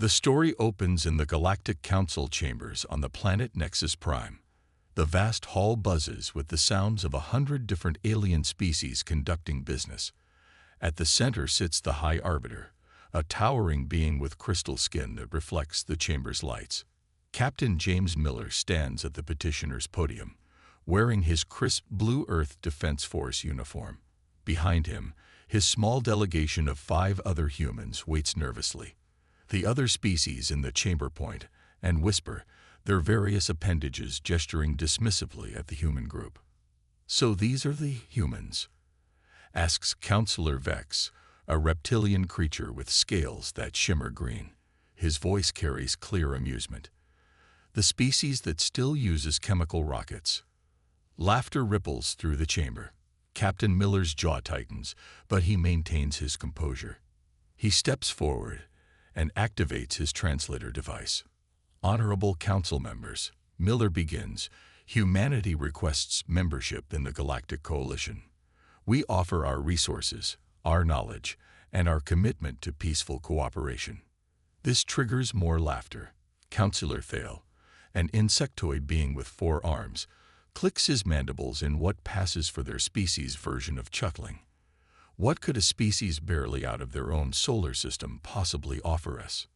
The story opens in the Galactic Council chambers on the planet Nexus Prime. The vast hall buzzes with the sounds of 100 different alien species conducting business. At the center sits the High Arbiter, a towering being with crystal skin that reflects the chamber's lights. Captain James Miller stands at the petitioner's podium, wearing his crisp Blue Earth Defense Force uniform. Behind him, his small delegation of 5 other humans waits nervously. The other species in the chamber point and whisper, their various appendages gesturing dismissively at the human group. "So these are the humans?" asks Counselor Vex, a reptilian creature with scales that shimmer green. His voice carries clear amusement. "The species that still uses chemical rockets." Laughter ripples through the chamber. Captain Miller's jaw tightens, but he maintains his composure. He steps forward and activates his translator device. "Honorable Council members," Miller begins, "humanity requests membership in the Galactic Coalition. We offer our resources, our knowledge, and our commitment to peaceful cooperation." This triggers more laughter. Counselor Thale, an insectoid being with 4 arms, clicks his mandibles in what passes for their species' version of chuckling. What could a species barely out of their own solar system possibly offer us?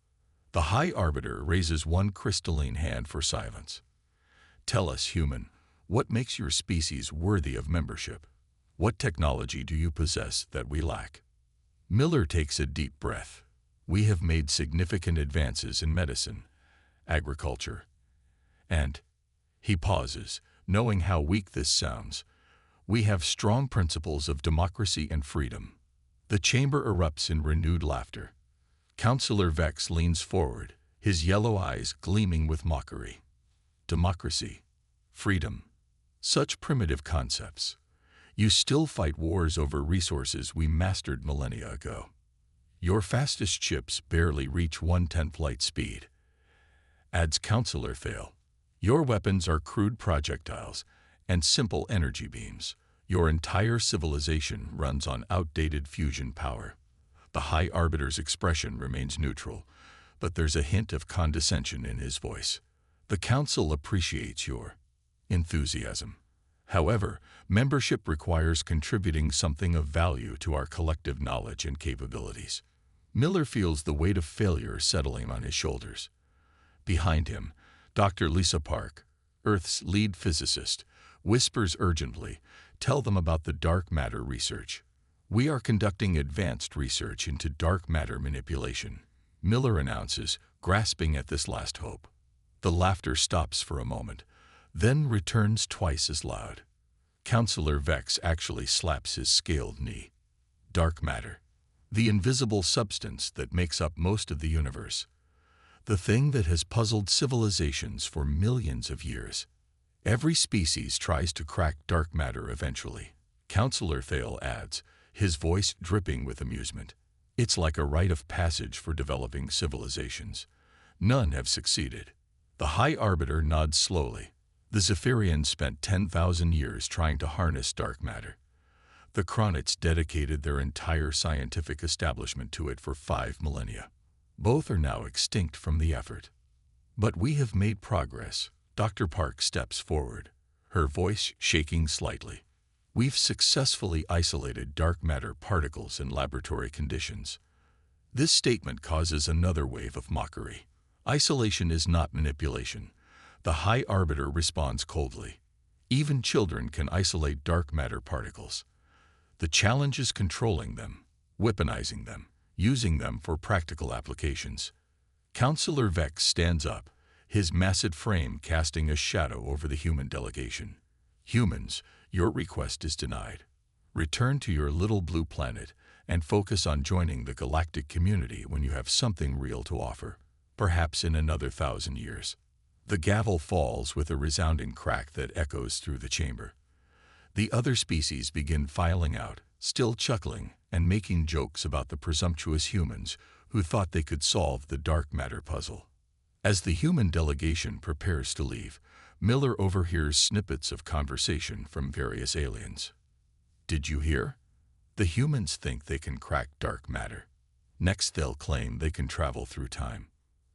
The High Arbiter raises one crystalline hand for silence. "Tell us, human, what makes your species worthy of membership? What technology do you possess that we lack?" Miller takes a deep breath. "We have made significant advances in medicine, agriculture, and..." He pauses, knowing how weak this sounds. "We have strong principles of democracy and freedom." The chamber erupts in renewed laughter. Counselor Vex leans forward, his yellow eyes gleaming with mockery. "Democracy, freedom, such primitive concepts. You still fight wars over resources we mastered millennia ago. Your fastest ships barely reach 1/10 light speed," adds Counselor Thale. "Your weapons are crude projectiles and simple energy beams. Your entire civilization runs on outdated fusion power." The High Arbiter's expression remains neutral, but there's a hint of condescension in his voice. "The Council appreciates your enthusiasm. However, membership requires contributing something of value to our collective knowledge and capabilities." Miller feels the weight of failure settling on his shoulders. Behind him, Dr. Lisa Park, Earth's lead physicist, whispers urgently, "Tell them about the dark matter research." "We are conducting advanced research into dark matter manipulation," Miller announces, grasping at this last hope. The laughter stops for a moment, then returns twice as loud. Counselor Vex actually slaps his scaled knee. "Dark matter. The invisible substance that makes up most of the universe. The thing that has puzzled civilizations for millions of years. Every species tries to crack dark matter eventually," Counselor Thale adds, his voice dripping with amusement. "It's like a rite of passage for developing civilizations. None have succeeded." The High Arbiter nods slowly. "The Zephyrians spent 10,000 years trying to harness dark matter. The Cronits dedicated their entire scientific establishment to it for 5 millennia. Both are now extinct from the effort. But we have made progress." Dr. Park steps forward, her voice shaking slightly. "We've successfully isolated dark matter particles in laboratory conditions." This statement causes another wave of mockery. Isolation is not manipulation. The High Arbiter responds coldly. "Even children can isolate dark matter particles. The challenge is controlling them, weaponizing them, using them for practical applications." Counselor Vex stands up, his massive frame casting a shadow over the human delegation. "Humans, your request is denied. Return to your little blue planet and focus on joining the galactic community when you have something real to offer, perhaps in another 1,000 years." The gavel falls with a resounding crack that echoes through the chamber. The other species begin filing out, still chuckling and making jokes about the presumptuous humans who thought they could solve the dark matter puzzle. As the human delegation prepares to leave, Miller overhears snippets of conversation from various aliens. "Did you hear? The humans think they can crack dark matter. Next they'll claim they can travel through time.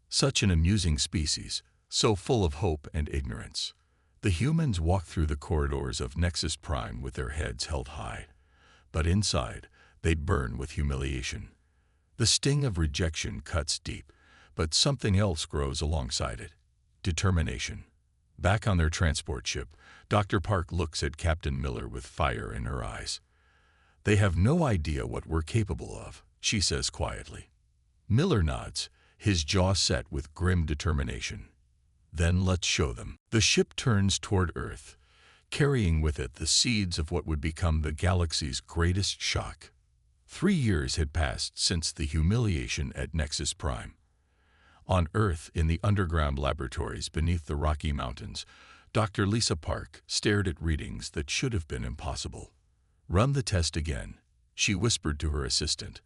Such an amusing species, so full of hope and ignorance. The humans walk through the corridors of Nexus Prime with their heads held high, but inside, they'd burn with humiliation. The sting of rejection cuts deep, but something else grows alongside it: determination. Back on their transport ship, Dr. Park looks at Captain Miller with fire in her eyes. "They have no idea what we're capable of," she says quietly. Miller nods, his jaw set with grim determination. "Then let's show them." The ship turns toward Earth, carrying with it the seeds of what would become the galaxy's greatest shock. 3 years had passed since the humiliation at Nexus Prime. On Earth, in the underground laboratories beneath the Rocky Mountains, Dr. Lisa Park stared at readings that should have been impossible. "Run the test again," she whispered to her assistant,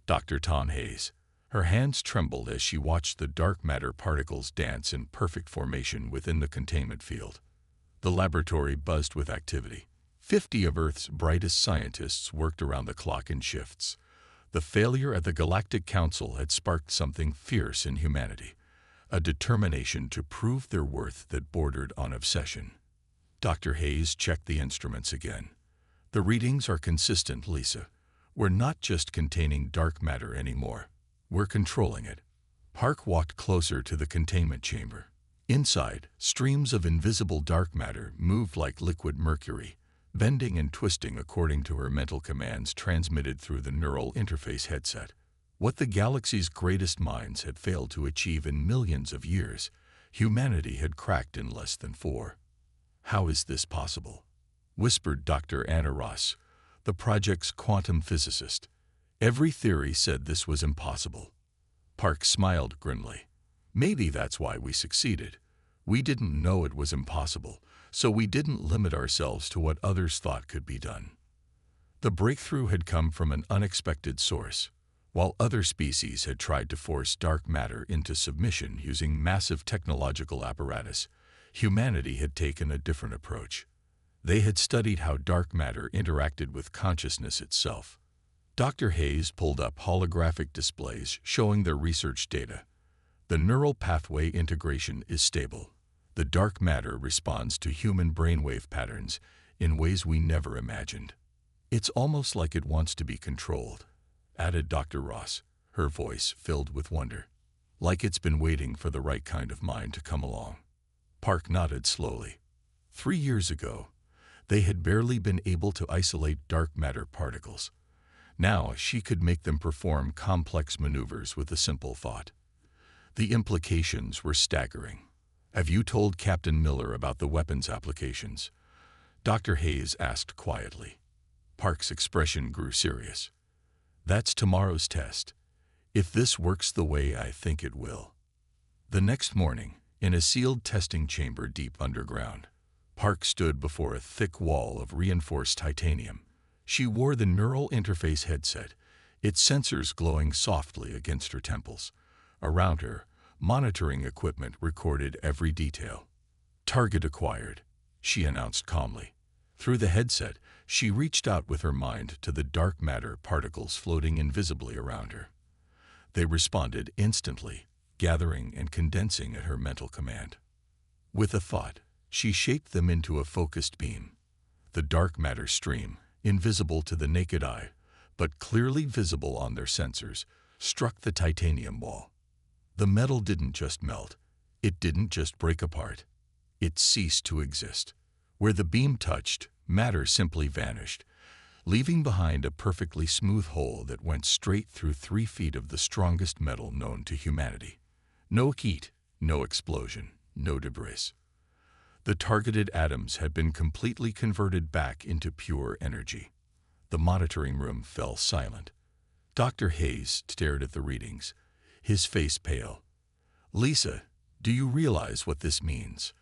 Dr. Tom Hayes. Her hands trembled as she watched the dark matter particles dance in perfect formation within the containment field. The laboratory buzzed with activity. 50 of Earth's brightest scientists worked around the clock in shifts. The failure at the Galactic Council had sparked something fierce in humanity, a determination to prove their worth that bordered on obsession. Dr. Hayes checked the instruments again. "The readings are consistent, Lisa. We're not just containing dark matter anymore. We're controlling it." Park walked closer to the containment chamber. Inside, streams of invisible dark matter moved like liquid mercury, bending and twisting according to her mental commands transmitted through the neural interface headset. What the galaxy's greatest minds had failed to achieve in millions of years, humanity had cracked in less than 4. "How is this possible?" whispered Dr. Anna Ross, the project's quantum physicist. "Every theory said this was impossible." Park smiled grimly. "Maybe that's why we succeeded. We didn't know it was impossible, so we didn't limit ourselves to what others thought could be done." The breakthrough had come from an unexpected source. While other species had tried to force dark matter into submission using massive technological apparatus, humanity had taken a different approach. They had studied how dark matter interacted with consciousness itself. Dr. Hayes pulled up holographic displays showing their research data. "The neural pathway integration is stable. The dark matter responds to human brainwave patterns in ways we never imagined. It's almost like it wants to be controlled," added Dr. Ross, her voice filled with wonder. "Like it's been waiting for the right kind of mind to come along." Park nodded slowly. 3 years ago, they had barely been able to isolate dark matter particles. Now she could make them perform complex maneuvers with a simple thought. The implications were staggering. "Have you told Captain Miller about the weapons applications?" Dr. Hayes asked quietly. Park's expression grew serious. "That's tomorrow's test, if this works the way I think it will." The next morning, in a sealed testing chamber deep underground, Park stood before a thick wall of reinforced titanium. She wore the neural interface headset, its sensors glowing softly against her temples. Around her, monitoring equipment recorded every detail. "Target acquired," she announced calmly. Through the headset, she reached out with her mind to the dark matter particles floating invisibly around her. They responded instantly, gathering and condensing at her mental command. With a thought, she shaped them into a focused beam. The dark matter stream, invisible to the naked eye, but clearly visible on their sensors, struck the titanium wall. The metal didn't just melt. It didn't just break apart. It ceased to exist. Where the beam touched, matter simply vanished, leaving behind a perfectly smooth hole that went straight through 3 feet of the strongest metal known to humanity. No heat, no explosion, no debris. The targeted atoms had been completely converted back into pure energy. The monitoring room fell silent. Dr. Hayes stared at the readings, his face pale. "Lisa, do you realize what this means?"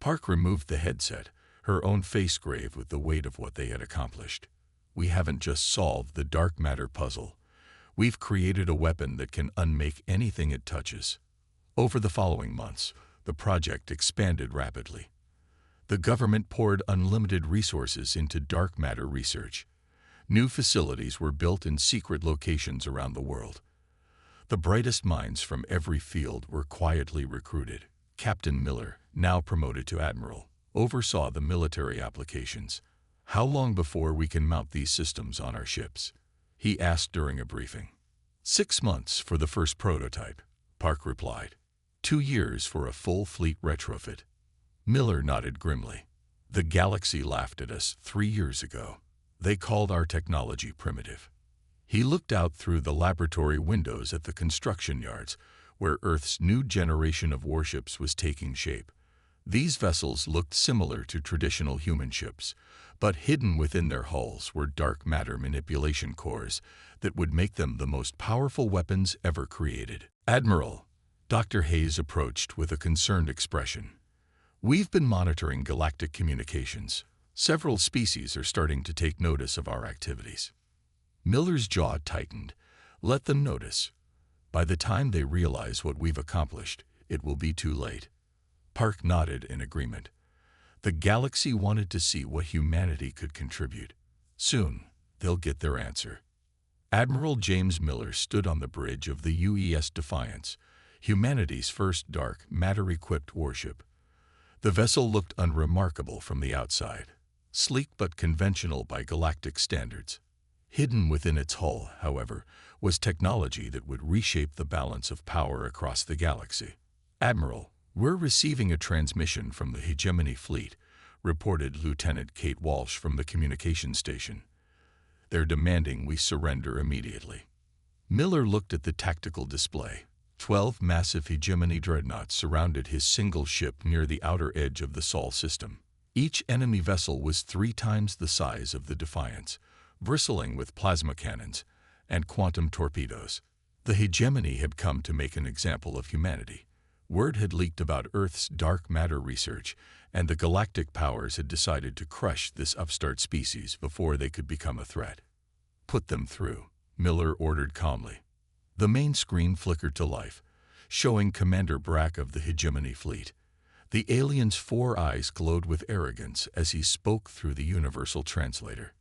Park removed the headset, her own face grave with the weight of what they had accomplished. "We haven't just solved the dark matter puzzle. We've created a weapon that can unmake anything it touches." Over the following months, the project expanded rapidly. The government poured unlimited resources into dark matter research. New facilities were built in secret locations around the world. The brightest minds from every field were quietly recruited. Captain Miller, now promoted to admiral, oversaw the military applications. "How long before we can mount these systems on our ships?" he asked during a briefing. 6 months for the first prototype, Park replied. 2 years for a full fleet retrofit. Miller nodded grimly. "The galaxy laughed at us 3 years ago. They called our technology primitive." He looked out through the laboratory windows at the construction yards, where Earth's new generation of warships was taking shape. These vessels looked similar to traditional human ships, but hidden within their hulls were dark matter manipulation cores that would make them the most powerful weapons ever created. "Admiral," Dr. Hayes approached with a concerned expression. "We've been monitoring galactic communications. Several species are starting to take notice of our activities." Miller's jaw tightened. "Let them notice. By the time they realize what we've accomplished, it will be too late." Park nodded in agreement. The galaxy wanted to see what humanity could contribute. Soon, they'll get their answer. Admiral James Miller stood on the bridge of the UES Defiance, humanity's first dark, matter-equipped warship. The vessel looked unremarkable from the outside, sleek but conventional by galactic standards. Hidden within its hull, however, was technology that would reshape the balance of power across the galaxy. "Admiral, we're receiving a transmission from the Hegemony Fleet," reported Lieutenant Kate Walsh from the communications station. "They're demanding we surrender immediately." Miller looked at the tactical display. 12 massive Hegemony dreadnoughts surrounded his single ship near the outer edge of the Sol system. Each enemy vessel was 3 times the size of the Defiance, bristling with plasma cannons and quantum torpedoes. The Hegemony had come to make an example of humanity. Word had leaked about Earth's dark matter research, and the galactic powers had decided to crush this upstart species before they could become a threat. "Put them through," Miller ordered calmly. The main screen flickered to life, showing Commander Brack of the Hegemony Fleet. The alien's 4 eyes glowed with arrogance as he spoke through the universal translator.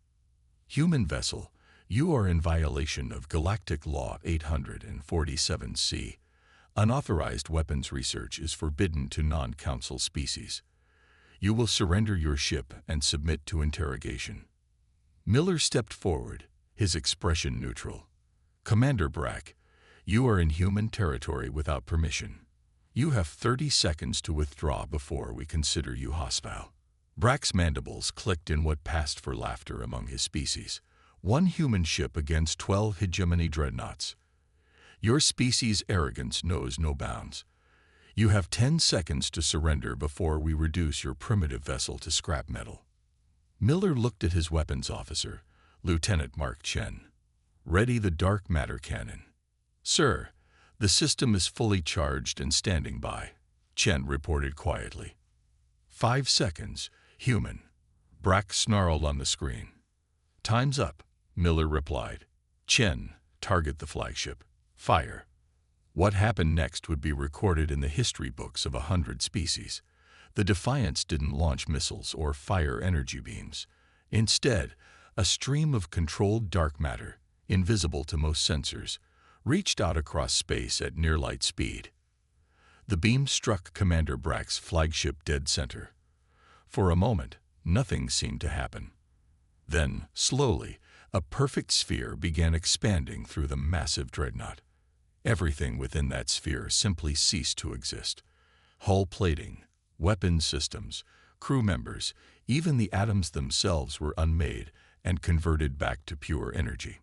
"Human vessel, you are in violation of Galactic Law 847C. Unauthorized weapons research is forbidden to non-council species. You will surrender your ship and submit to interrogation." Miller stepped forward, his expression neutral. "Commander Brack, you are in human territory without permission. You have 30 seconds to withdraw before we consider you hostile." Brack's mandibles clicked in what passed for laughter among his species. 1 human ship against 12 Hegemony dreadnoughts. Your species' arrogance knows no bounds. You have 10 seconds to surrender before we reduce your primitive vessel to scrap metal. Miller looked at his weapons officer, Lieutenant Mark Chen. "Ready the dark matter cannon." "Sir, the system is fully charged and standing by," Chen reported quietly. 5 seconds, human. Brack snarled on the screen. "Time's up," Miller replied. "Chen, target the flagship. Fire." What happened next would be recorded in the history books of 100 species. The Defiance didn't launch missiles or fire energy beams. Instead, a stream of controlled dark matter, invisible to most sensors, reached out across space at near-light speed. The beam struck Commander Brack's flagship dead center. For a moment, nothing seemed to happen. Then, slowly, a perfect sphere began expanding through the massive dreadnought. Everything within that sphere simply ceased to exist. Hull plating, weapons systems, crew members, even the atoms themselves were unmade and converted back to pure energy.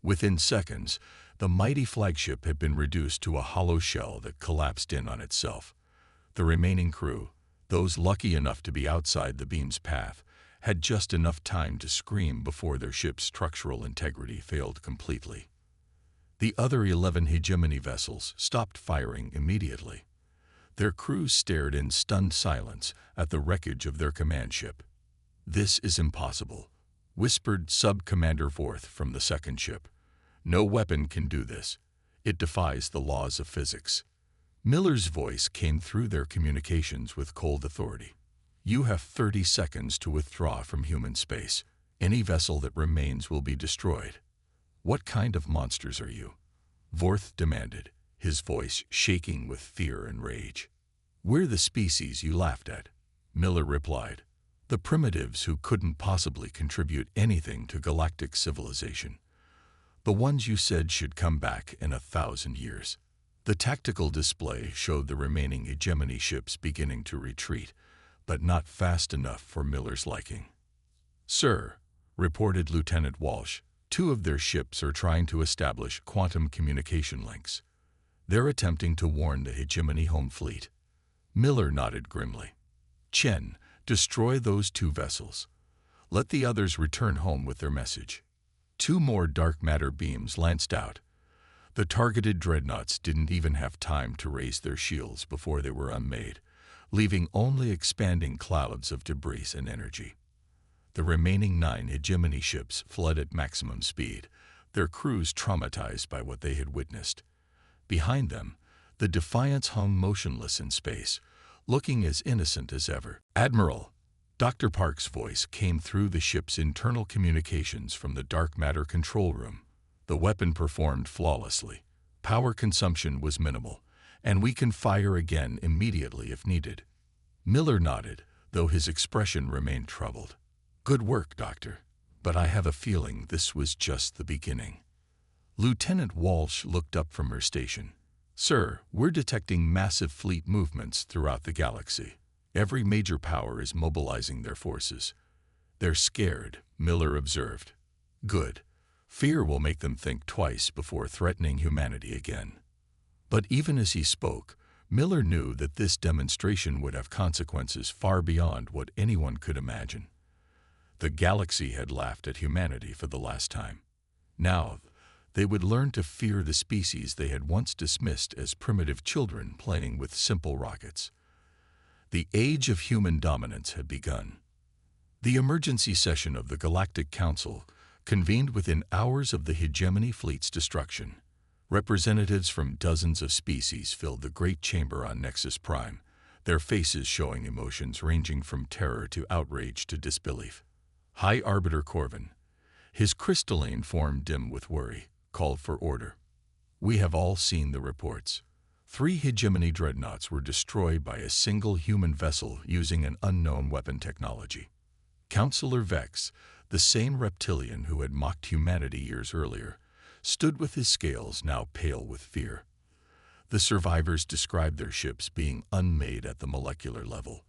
Within seconds, the mighty flagship had been reduced to a hollow shell that collapsed in on itself. The remaining crew, those lucky enough to be outside the beam's path, had just enough time to scream before their ship's structural integrity failed completely. The other 11 Hegemony vessels stopped firing immediately. Their crews stared in stunned silence at the wreckage of their command ship. "This is impossible," whispered Sub-Commander Vorth from the second ship. "No weapon can do this. It defies the laws of physics." Miller's voice came through their communications with cold authority. "You have 30 seconds to withdraw from human space. Any vessel that remains will be destroyed. What kind of monsters are you?" Vorth demanded, his voice shaking with fear and rage. "We're the species you laughed at," Miller replied. "The primitives who couldn't possibly contribute anything to galactic civilization. The ones you said should come back in 1,000 years." The tactical display showed the remaining hegemony ships beginning to retreat, but not fast enough for Miller's liking. "Sir," reported Lieutenant Walsh, "2 of their ships are trying to establish quantum communication links. They're attempting to warn the hegemony home fleet." Miller nodded grimly. "Chen, destroy those 2 vessels. Let the others return home with their message." 2 more dark matter beams lanced out. The targeted dreadnoughts didn't even have time to raise their shields before they were unmade, leaving only expanding clouds of debris and energy. The remaining 9 hegemony ships fled at maximum speed, their crews traumatized by what they had witnessed. Behind them, the Defiance hung motionless in space, looking as innocent as ever. "Admiral!" Dr. Park's voice came through the ship's internal communications from the dark matter control room. The weapon performed flawlessly. Power consumption was minimal, and we can fire again immediately if needed. Miller nodded, though his expression remained troubled. "Good work, Doctor, but I have a feeling this was just the beginning." Lieutenant Walsh looked up from her station. "Sir, we're detecting massive fleet movements throughout the galaxy. Every major power is mobilizing their forces." "They're scared," Miller observed. "Good. Fear will make them think twice before threatening humanity again." But even as he spoke, Miller knew that this demonstration would have consequences far beyond what anyone could imagine. The galaxy had laughed at humanity for the last time. Now, they would learn to fear the species they had once dismissed as primitive children playing with simple rockets. The age of human dominance had begun. The emergency session of the Galactic Council convened within hours of the hegemony fleet's destruction. Representatives from dozens of species filled the great chamber on Nexus Prime, their faces showing emotions ranging from terror to outrage to disbelief. High Arbiter Corvin, his crystalline form dim with worry, called for order. "We have all seen the reports. 3 hegemony dreadnoughts were destroyed by a single human vessel using an unknown weapon technology." Counselor Vex, the same reptilian who had mocked humanity years earlier, stood with his scales now pale with fear. The survivors described their ships being unmade at the molecular level.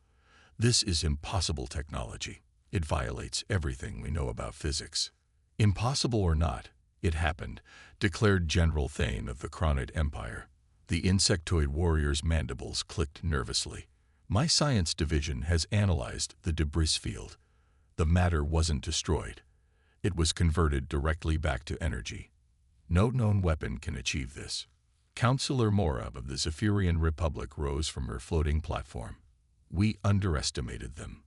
"This is impossible technology. It violates everything we know about physics." "Impossible or not, it happened," declared General Thane of the Chronid Empire. The insectoid warrior's mandibles clicked nervously. "My science division has analyzed the debris field. The matter wasn't destroyed. It was converted directly back to energy. No known weapon can achieve this." Counselor Mora of the Zephyrian Republic rose from her floating platform. "We underestimated them.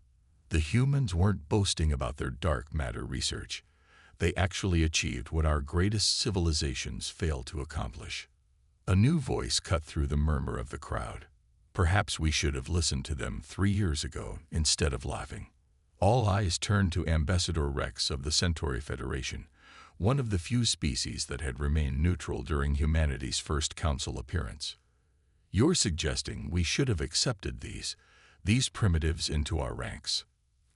The humans weren't boasting about their dark matter research. They actually achieved what our greatest civilizations failed to accomplish." A new voice cut through the murmur of the crowd. "Perhaps we should have listened to them 3 years ago instead of laughing." All eyes turned to Ambassador Rex of the Centauri Federation, one of the few species that had remained neutral during humanity's first council appearance. "You're suggesting we should have accepted these primitives into our ranks?"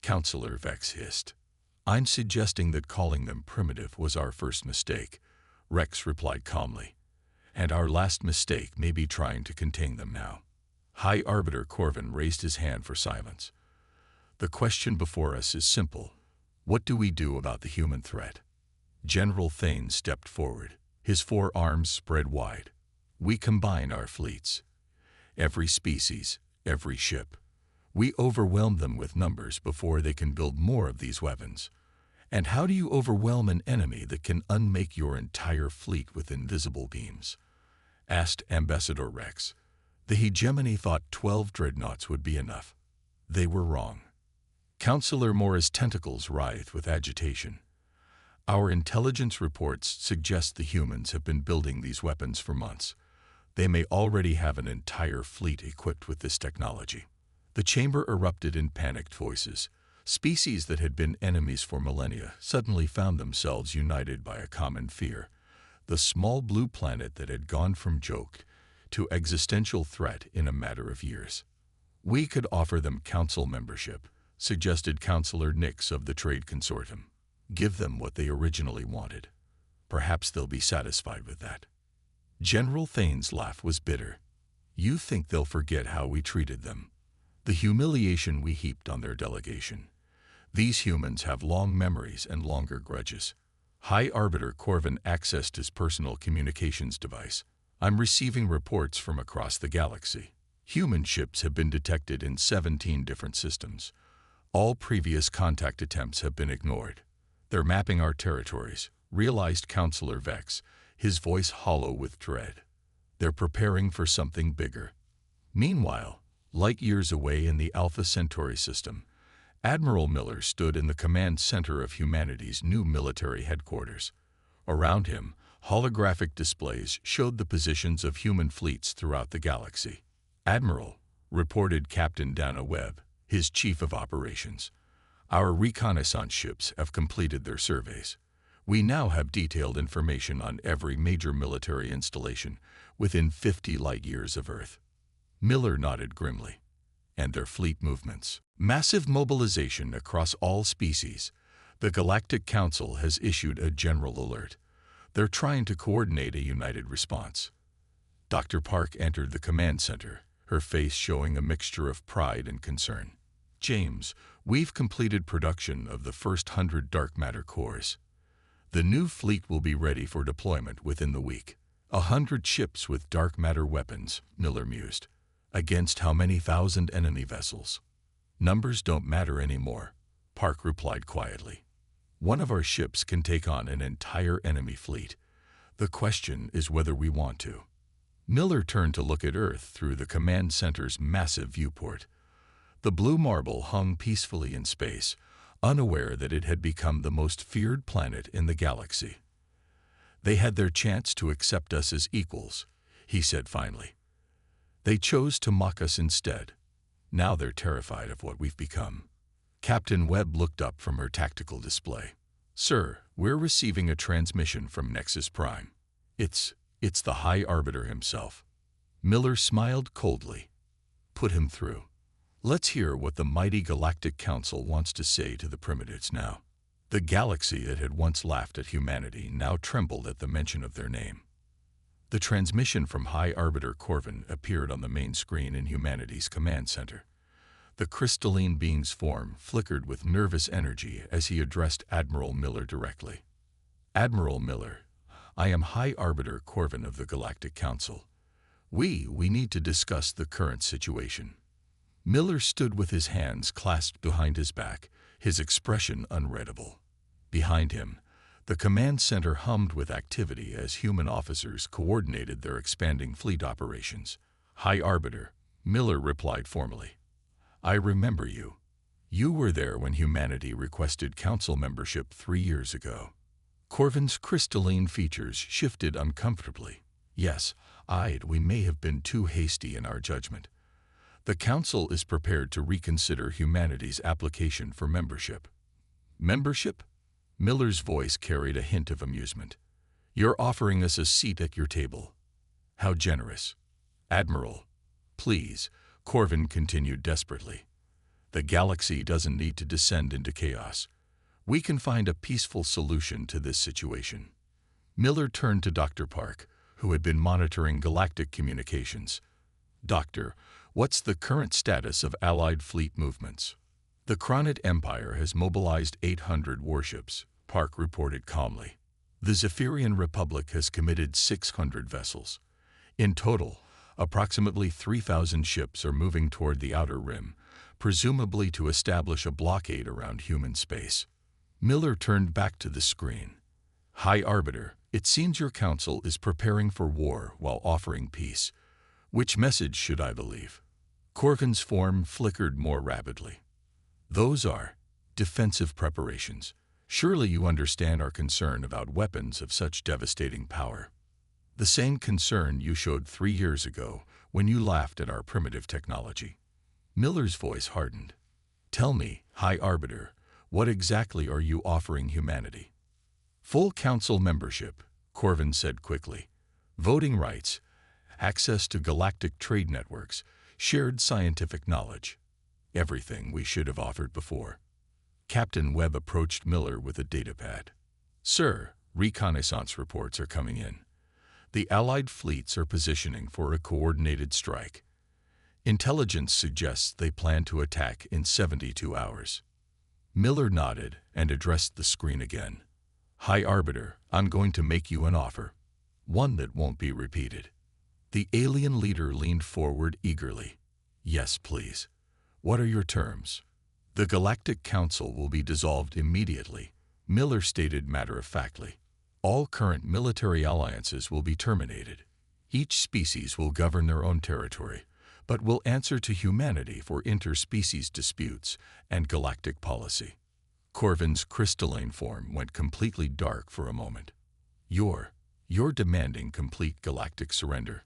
Counselor Vex hissed. "I'm suggesting that calling them primitive was our first mistake," Rex replied calmly. "And our last mistake may be trying to contain them now." High Arbiter Corvin raised his hand for silence. "The question before us is simple. What do we do about the human threat?" General Thane stepped forward, his 4 arms spread wide. "We combine our fleets. Every species, every ship. We overwhelm them with numbers before they can build more of these weapons. And how do you overwhelm an enemy that can unmake your entire fleet with invisible beams?" asked Ambassador Rex. The hegemony thought 12 dreadnoughts would be enough. They were wrong. Counselor Mora's tentacles writhed with agitation. "Our intelligence reports suggest the humans have been building these weapons for months. They may already have an entire fleet equipped with this technology." The chamber erupted in panicked voices. Species that had been enemies for millennia suddenly found themselves united by a common fear. the small blue planet that had gone from joke to existential threat in a matter of years. We could offer them council membership, suggested Councillor Nix of the Trade Consortium. Give them what they originally wanted. Perhaps they'll be satisfied with that. General Thane's laugh was bitter. You think they'll forget how we treated them? The humiliation we heaped on their delegation. These humans have long memories and longer grudges. High Arbiter Corvin accessed his personal communications device. I'm receiving reports from across the galaxy. Human ships have been detected in 17 different systems. All previous contact attempts have been ignored. They're mapping our territories, realized Councillor Vex, his voice hollow with dread. They're preparing for something bigger. Meanwhile, light years away in the Alpha Centauri system, Admiral Miller stood in the command center of humanity's new military headquarters. Around him, holographic displays showed the positions of human fleets throughout the galaxy. Admiral, reported Captain Dana Webb, his chief of operations, our reconnaissance ships have completed their surveys. We now have detailed information on every major military installation within 50 light years of Earth. Miller nodded grimly. And their fleet movements. Massive mobilization across all species. The Galactic Council has issued a general alert. They're trying to coordinate a united response. Dr. Park entered the command center, her face showing a mixture of pride and concern. James, we've completed production of the first 100 dark matter cores. The new fleet will be ready for deployment within the week. 100 ships with dark matter weapons, Miller mused. Against how many thousand enemy vessels? Numbers don't matter anymore, Park replied quietly. One of our ships can take on an entire enemy fleet. The question is whether we want to. Miller turned to look at Earth through the command center's massive viewport. The blue marble hung peacefully in space, unaware that it had become the most feared planet in the galaxy. They had their chance to accept us as equals, he said finally. They chose to mock us instead. Now they're terrified of what we've become. Captain Webb looked up from her tactical display. Sir, we're receiving a transmission from Nexus Prime. It's the High Arbiter himself. Miller smiled coldly. Put him through. Let's hear what the mighty Galactic Council wants to say to the primitives now. The galaxy that had once laughed at humanity now trembled at the mention of their name. The transmission from High Arbiter Corvin appeared on the main screen in humanity's command center. The crystalline being's form flickered with nervous energy as he addressed Admiral Miller directly. Admiral Miller, I am High Arbiter Corvin of the Galactic Council. We need to discuss the current situation. Miller stood with his hands clasped behind his back, his expression unreadable. Behind him, the command center hummed with activity as human officers coordinated their expanding fleet operations. High Arbiter, Miller replied formally. I remember you. You were there when humanity requested council membership 3 years ago. Corvin's crystalline features shifted uncomfortably. Yes, we may have been too hasty in our judgment. The council is prepared to reconsider humanity's application for membership. Membership? Miller's voice carried a hint of amusement. You're offering us a seat at your table. How generous. Admiral, please, Corvin continued desperately. The galaxy doesn't need to descend into chaos. We can find a peaceful solution to this situation. Miller turned to Dr. Park, who had been monitoring galactic communications. Doctor, what's the current status of Allied fleet movements? The Kronid Empire has mobilized 800 warships, Park reported calmly. The Zephyrian Republic has committed 600 vessels. In total, approximately 3,000 ships are moving toward the Outer Rim, presumably to establish a blockade around human space. Miller turned back to the screen. High Arbiter, it seems your council is preparing for war while offering peace. Which message should I believe? Corvin's form flickered more rapidly. Those are defensive preparations. Surely you understand our concern about weapons of such devastating power. The same concern you showed 3 years ago when you laughed at our primitive technology. Miller's voice hardened. Tell me, High Arbiter, what exactly are you offering humanity? Full council membership, Corvin said quickly. Voting rights, access to galactic trade networks, shared scientific knowledge. Everything we should have offered before. Captain Webb approached Miller with a datapad. Sir, reconnaissance reports are coming in. The Allied fleets are positioning for a coordinated strike. Intelligence suggests they plan to attack in 72 hours. Miller nodded and addressed the screen again. High Arbiter, I'm going to make you an offer. One that won't be repeated. The alien leader leaned forward eagerly. Yes, please. What are your terms? The Galactic Council will be dissolved immediately, Miller stated matter-of-factly. All current military alliances will be terminated. Each species will govern their own territory, but will answer to humanity for interspecies disputes and galactic policy. Corvin's crystalline form went completely dark for a moment. You're demanding complete galactic surrender.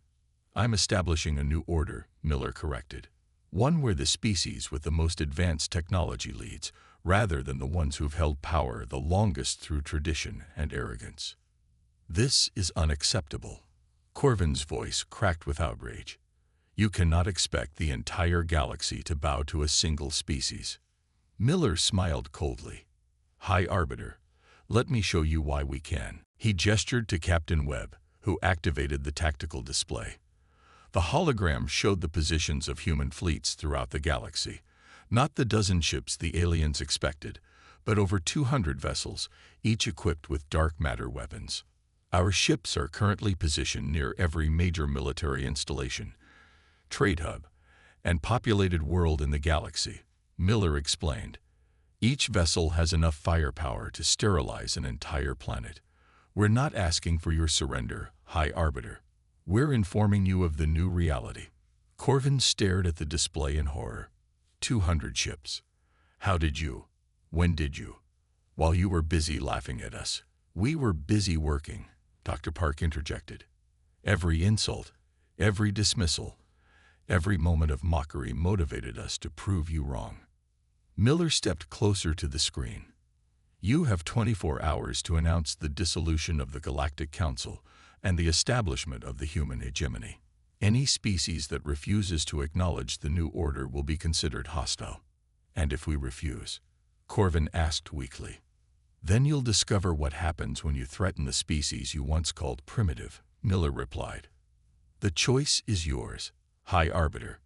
I'm establishing a new order, Miller corrected. One where the species with the most advanced technology leads, rather than the ones who've held power the longest through tradition and arrogance. This is unacceptable. Corvin's voice cracked with outrage. You cannot expect the entire galaxy to bow to a single species. Miller smiled coldly. High Arbiter, let me show you why we can. He gestured to Captain Webb, who activated the tactical display. The hologram showed the positions of human fleets throughout the galaxy. Not the dozen ships the aliens expected, but over 200 vessels, each equipped with dark matter weapons. Our ships are currently positioned near every major military installation, trade hub, and populated world in the galaxy, Miller explained. Each vessel has enough firepower to sterilize an entire planet. We're not asking for your surrender, High Arbiter. We're informing you of the new reality. Corvin stared at the display in horror. 200 ships. How did you? When did you? While you were busy laughing at us, we were busy working, Dr. Park interjected. Every insult, every dismissal, every moment of mockery motivated us to prove you wrong. Miller stepped closer to the screen. You have 24 hours to announce the dissolution of the Galactic Council and the establishment of the human hegemony. Any species that refuses to acknowledge the new order will be considered hostile. And if we refuse? Corvin asked weakly. Then you'll discover what happens when you threaten the species you once called primitive, Miller replied. The choice is yours, High Arbiter.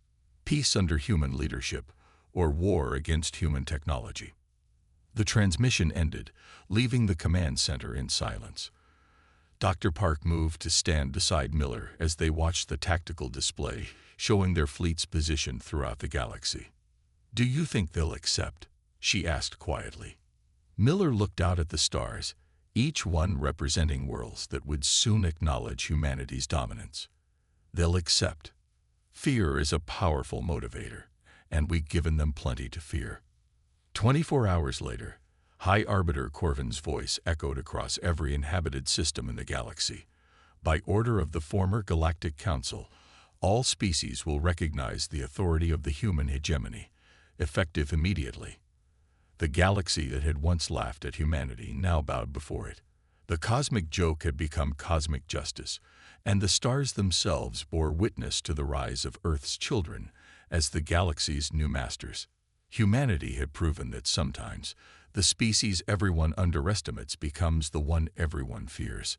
Peace under human leadership, or war against human technology. The transmission ended, leaving the command center in silence. Dr. Park moved to stand beside Miller as they watched the tactical display, showing their fleet's position throughout the galaxy. Do you think they'll accept? She asked quietly. Miller looked out at the stars, each one representing worlds that would soon acknowledge humanity's dominance. They'll accept. Fear is a powerful motivator, and we've given them plenty to fear. 24 hours later, High Arbiter Corvin's voice echoed across every inhabited system in the galaxy. By order of the former Galactic Council, all species will recognize the authority of the human hegemony, effective immediately. The galaxy that had once laughed at humanity now bowed before it. The cosmic joke had become cosmic justice, and the stars themselves bore witness to the rise of Earth's children as the galaxy's new masters. Humanity had proven that sometimes the species everyone underestimates becomes the one everyone fears.